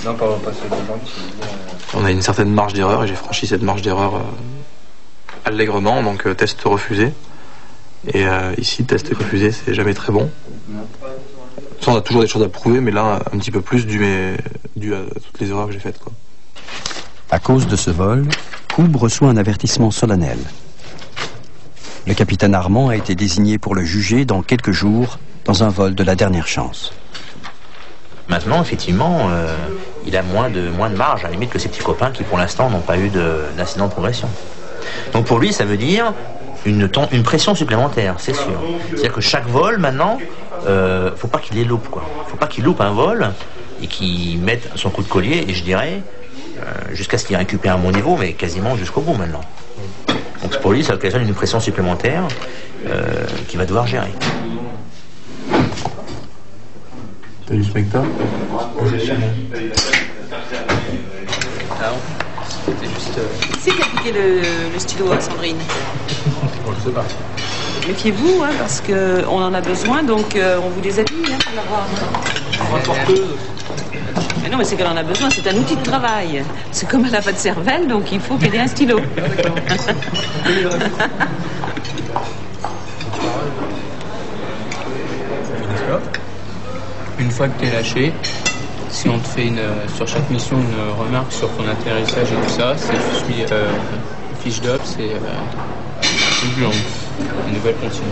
Non, pas On a une certaine marge d'erreur et j'ai franchi cette marge d'erreur allègrement, donc test refusé. Et ici, test refusé, c'est jamais très bon. Ça, on a toujours des choses à prouver, mais là, un petit peu plus dû à toutes les erreurs que j'ai faites, quoi. À cause de ce vol, Koub reçoit un avertissement solennel. Le capitaine Armand a été désigné pour le juger dans quelques jours, dans un vol de la dernière chance. Maintenant, effectivement, il a moins de marge, à la limite, que ses petits copains qui, pour l'instant, n'ont pas eu d'incident de progression. Donc pour lui, ça veut dire une pression supplémentaire, c'est sûr. C'est-à-dire que chaque vol, maintenant, faut pas qu'il les loupe, quoi. Faut pas qu'il loupe un vol et qu'il mette son coup de collier, et je dirais, jusqu'à ce qu'il récupère un bon niveau, mais quasiment jusqu'au bout, maintenant. Donc pour lui, ça occasionne une pression supplémentaire qu'il va devoir gérer. T'as du spectacle? C'était juste... Qui c'est qui a piqué le stylo à Sandrine? Je sais pas. Méfiez-vous, hein, parce qu'on en a besoin, donc on vous déshabille hein, pour l'avoir. Rapporteuse. Mais non, mais c'est qu'elle en a besoin, c'est un outil de travail. C'est comme elle n'a pas de cervelle, donc il faut qu'elle ait un stylo. Une fois que tu es lâché, si on te fait sur chaque mission une remarque sur ton atterrissage et tout ça, c'est je suis fiche d'op, c'est une blanche, une nouvelle continue.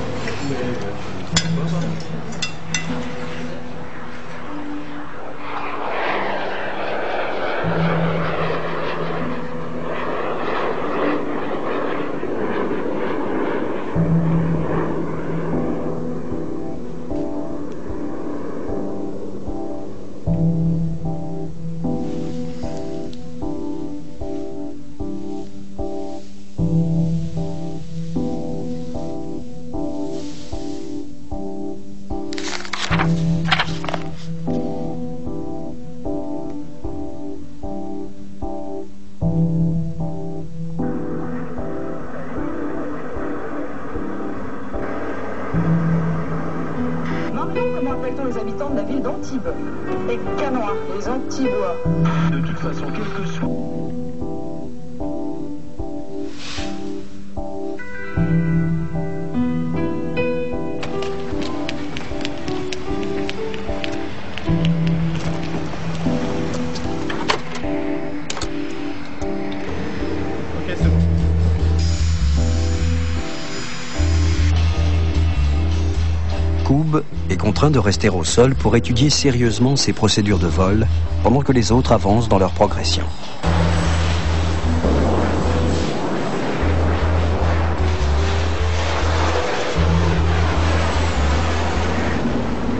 Les habitants de la ville d'Antibes. Les Canois, les Antibois. De toute façon, quel que soit... Ok, c'est bon. Koub est contraint de rester au sol pour étudier sérieusement ses procédures de vol pendant que les autres avancent dans leur progression.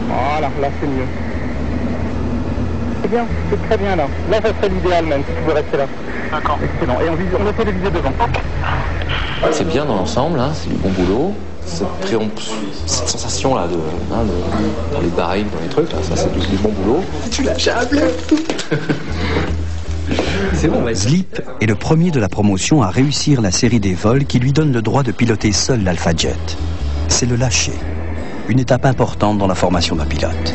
Voilà, là c'est mieux. C'est bien, c'est très bien là. Là ça serait l'idéal même si tu peux rester là. D'accord. Excellent. Et on essaie de viser devant. C'est bien dans l'ensemble, hein, c'est du bon boulot. Cette sensation là dans les barils, dans les trucs, là, ça c'est du bon boulot. Tu lâches un bluff. C'est bon, vas-y. Zlip est le premier de la promotion à réussir la série des vols qui lui donne le droit de piloter seul l'Alpha Jet. C'est le lâcher, une étape importante dans la formation d'un pilote.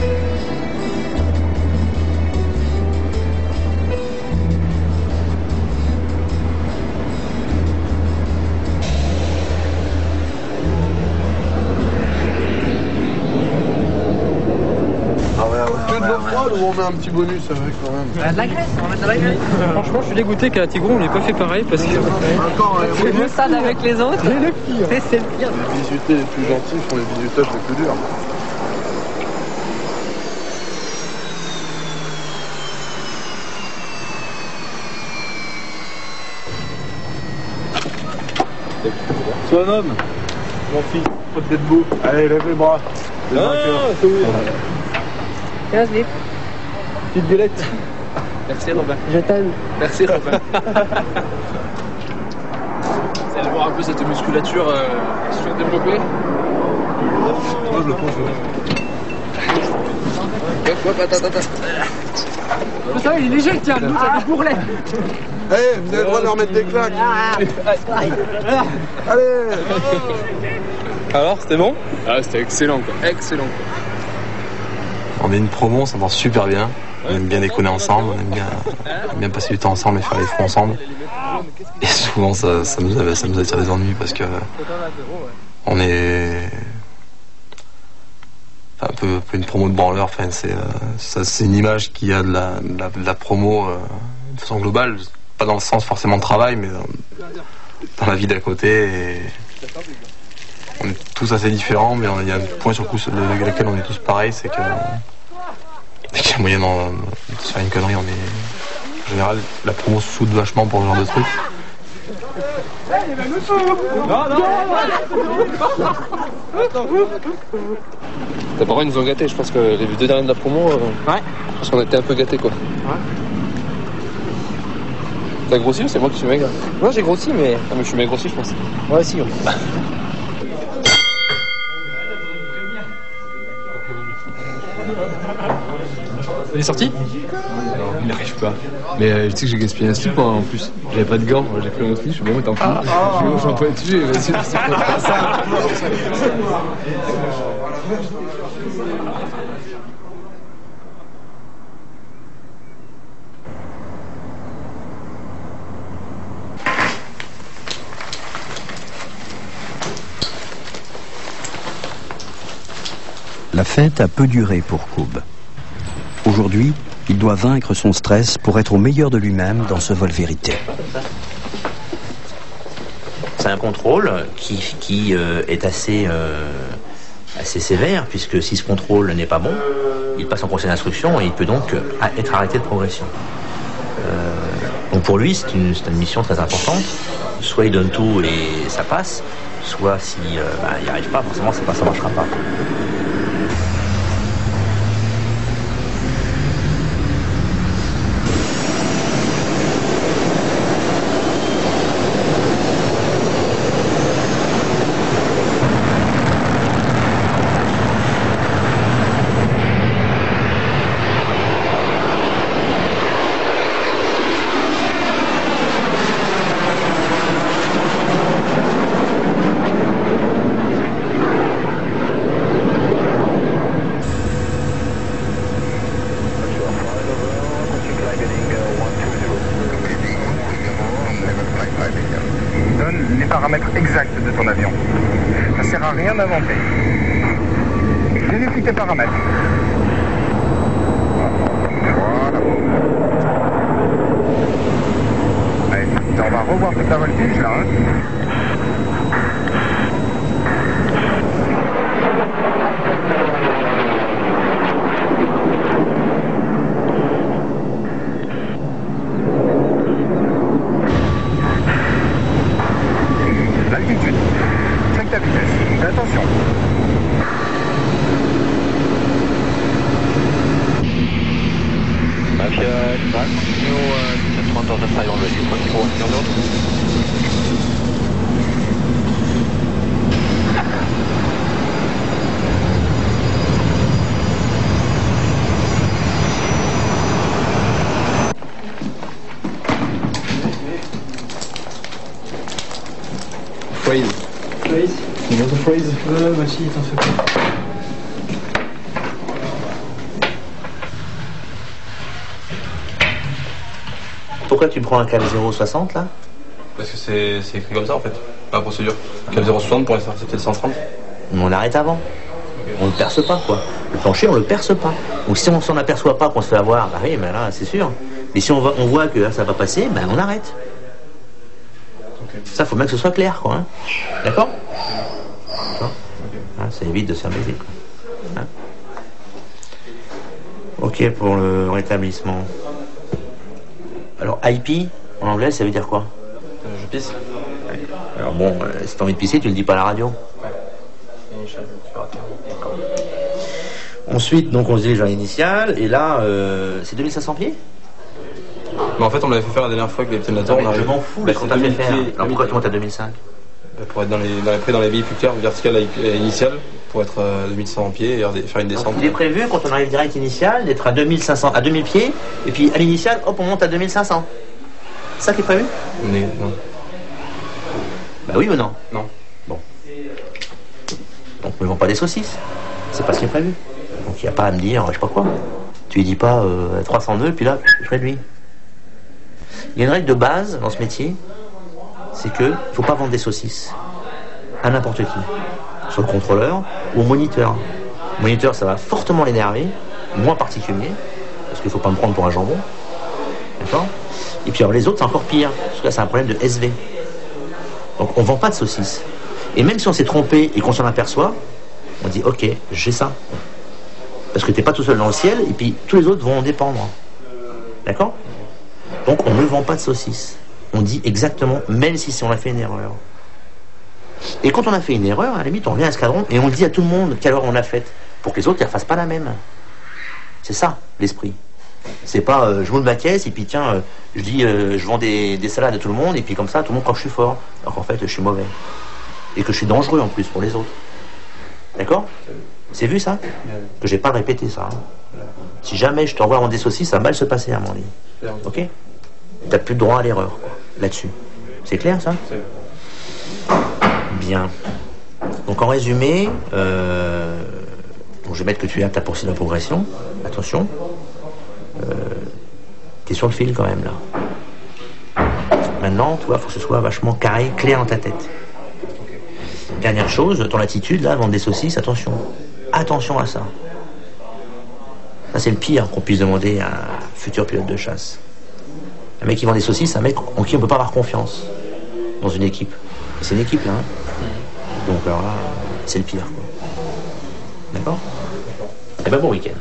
On met un petit bonus avec quand même. De la graisse, on va mettre de la graisse. Franchement, je suis dégoûté qu'à Tigron, on n'ait pas fait pareil parce que... C'est le stade avec les autres. C'est le pire. C'est le pire. Les visutés les plus gentils font les visutages les plus durs. Sois un homme. Mon fils, faut être debout. Allez, lève les bras. Les vainqueurs. 15 litres. Petite galette. Merci Robin. Je t'aime. Merci Robin. Vous allez voir un peu cette musculature surdéveloppée. Moi je le pense. Ça, il est léger, tiens, nous, t'as des bourrelets. Eh, vous avez le droit de leur mettre des claques. Allez. Alors, c'était bon? Ah, c'était excellent, quoi. Excellent. On est une promo, on s'entend super bien. On aime bien déconner ensemble, on aime bien passer du temps ensemble et faire les fronts ensemble. Et souvent ça nous attire des ennuis parce que on est un peu une promo de branleur. Enfin, c'est une image qu'il y a de la promo de façon globale, pas dans le sens forcément de travail, mais dans la vie d'à côté. Et on est tous assez différents, mais il y a un point sur lequel on est tous pareils, c'est que dès qu'il y a moyen de se faire une connerie, en général, la promo soude vachement pour ce genre de truc. Tes parents ils nous ont gâtés, je pense que les 2 derniers de la promo, je pense qu'on était un peu gâtés quoi. Ouais. T'as grossi ou c'est moi qui suis maigre? Moi j'ai grossi mais... Ah mais je suis maigre aussi je pense. Ouais si. Il est sorti? Non, il n'arrive pas. Mais tu sais que j'ai gaspillé un slip en plus. J'avais pas de gants, j'ai pris un slip, je suis bon, mais tant pis. Je vais pas être tué, vas-y, c'est pas ça. La fête a peu duré pour Koub. Aujourd'hui, il doit vaincre son stress pour être au meilleur de lui-même dans ce vol vérité. C'est un contrôle qui est assez sévère, puisque si ce contrôle n'est pas bon, il passe en conseil d'instruction et il peut donc être arrêté de progression. Donc pour lui, c'est une mission très importante. Soit il donne tout et ça passe, soit s'il n'y arrive pas, forcément ça ne marchera pas. Vérifie tes paramètres. Voilà. Allez, on va revoir toute la voltige là. L'altitude. Check ta vitesse. Fais attention. Phrase. You know the phrase? Bah si, t'en fais pas. Pourquoi tu prends un cam 060 là? Parce que c'est écrit comme ça en fait, pas la procédure. Cam 060 pour l'intercepter le 130. On l'arrête avant. On ne le perce pas quoi. Le plancher on le perce pas. Donc si on s'en aperçoit pas qu'on se fait avoir, bah oui mais là c'est sûr. Mais si on voit que là, ça va passer, ben on arrête. Okay. Ça faut bien que ce soit clair quoi. Hein. D'accord? Hein, ça évite de se faire baiser quoi. Hein. Ok pour le rétablissement. Alors IP en anglais ça veut dire quoi? Je pisse. Ouais. Alors bon, si t'as envie de pisser, tu le dis pas à la radio. Ouais. Ensuite, donc on se dirige à l'initiale, et là, c'est 2500 pieds? Mais en fait, on l'avait fait faire la dernière fois avec les capitaines de la tour. Je m'en fous, quand t'as fait faire. Alors pourquoi tu montes à 2005? Pour être dans les baies plus claires, verticales et initiales, pour être à 2100 pieds et faire une descente. Il est prévu, quand on arrive direct initial, d'être à 2500, à 2000 pieds, et puis à l'initiale, hop, on monte à 2500. C'est ça qui est prévu? Non. Bah oui ou non? Non. Bon. Donc ne vends pas des saucisses. C'est pas ce qui est prévu. Donc il n'y a pas à me dire, je sais pas quoi. Tu lui dis pas 302, puis là, je réduis. Il y a une règle de base dans ce métier, c'est que il faut pas vendre des saucisses à n'importe qui. Soit le contrôleur ou au moniteur. Le moniteur, ça va fortement l'énerver, moins particulier, parce qu'il faut pas me prendre pour un jambon. D'accord ? Et puis alors les autres, c'est encore pire, parce que là, c'est un problème de SV. Donc on vend pas de saucisses. Et même si on s'est trompé et qu'on s'en aperçoit, on dit ok, j'ai ça. Parce que t'es pas tout seul dans le ciel, et puis tous les autres vont en dépendre. D'accord ? Donc on ne vend pas de saucisses. On dit exactement, même si on a fait une erreur. Et quand on a fait une erreur, à la limite, on revient à l'escadron et on dit à tout le monde quelle erreur on a faite, pour que les autres ne fassent pas la même. C'est ça, l'esprit. C'est pas je monte ma caisse et puis tiens, je dis je vends des salades à tout le monde et puis comme ça, tout le monde croit que je suis fort. Alors qu'en fait, je suis mauvais. Et que je suis dangereux en plus pour les autres. D'accord ? C'est vu ça ? Que j'ai pas répété ça. Si jamais je te revois vendre des saucisses, ça va mal se passer à mon avis. Ok ? T'as plus de droit à l'erreur, quoi, là-dessus. C'est clair ça ? Bien. Donc en résumé, je vais mettre que tu es apte à poursuivre la progression. Attention. T'es sur le fil quand même là. Maintenant, tu vois, faut que ce soit vachement carré, clair dans ta tête. Dernière chose, ton attitude là, vendre des saucisses, attention. Attention à ça. Ça c'est le pire qu'on puisse demander à un futur pilote de chasse. Un mec qui vend des saucisses, c'est un mec en qui on peut pas avoir confiance dans une équipe. Et c'est une équipe là. Donc alors là, c'est le pire. Quoi. D'accord ? Eh ben bon week-end.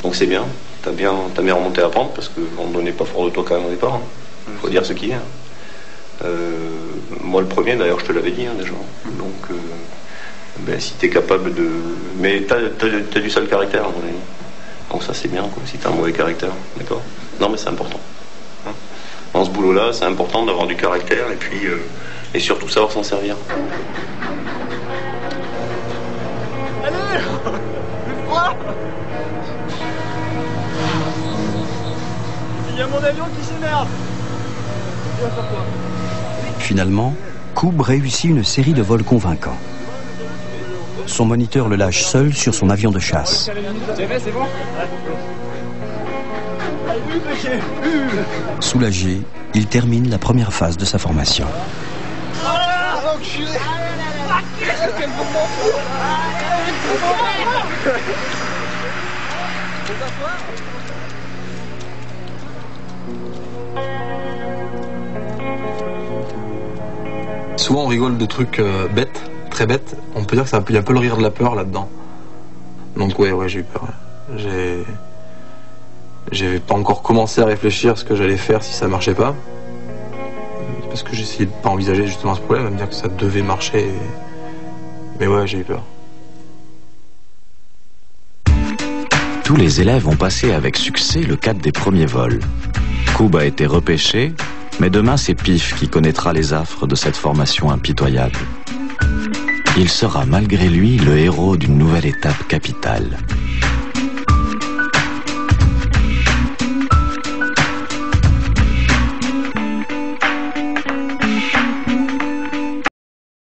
Donc c'est bien. T'as bien remonté à pente parce qu'on ne donnait pas fort de toi quand même au départ. Hein. Faut dire ce qu'il y a. Moi le premier d'ailleurs je te l'avais dit hein, déjà. Donc si t'es capable de... Mais t'as du sale caractère à mon avis. Donc ça c'est bien quoi, si t'as un mauvais caractère, d'accord ? Non mais c'est important. Hein, dans ce boulot là c'est important d'avoir du caractère et puis et surtout savoir s'en servir. Allez, plus froid. Il y a mon avion qui s'énerve. Finalement, Koub réussit une série de vols convaincants. Son moniteur le lâche seul sur son avion de chasse. C'est bon ? Soulagé, il termine la première phase de sa formation. Souvent on rigole de trucs bêtes, très bêtes. On peut dire que il y a un peu le rire de la peur là-dedans. Donc ouais, j'ai eu peur. J'avais pas encore commencé à réfléchir à ce que j'allais faire si ça marchait pas. Parce que j'essayais de pas envisager justement ce problème, à me dire que ça devait marcher. Mais ouais, j'ai eu peur. Tous les élèves ont passé avec succès le cap des premiers vols. Koub a été repêché, mais demain c'est Pif qui connaîtra les affres de cette formation impitoyable. Il sera malgré lui le héros d'une nouvelle étape capitale.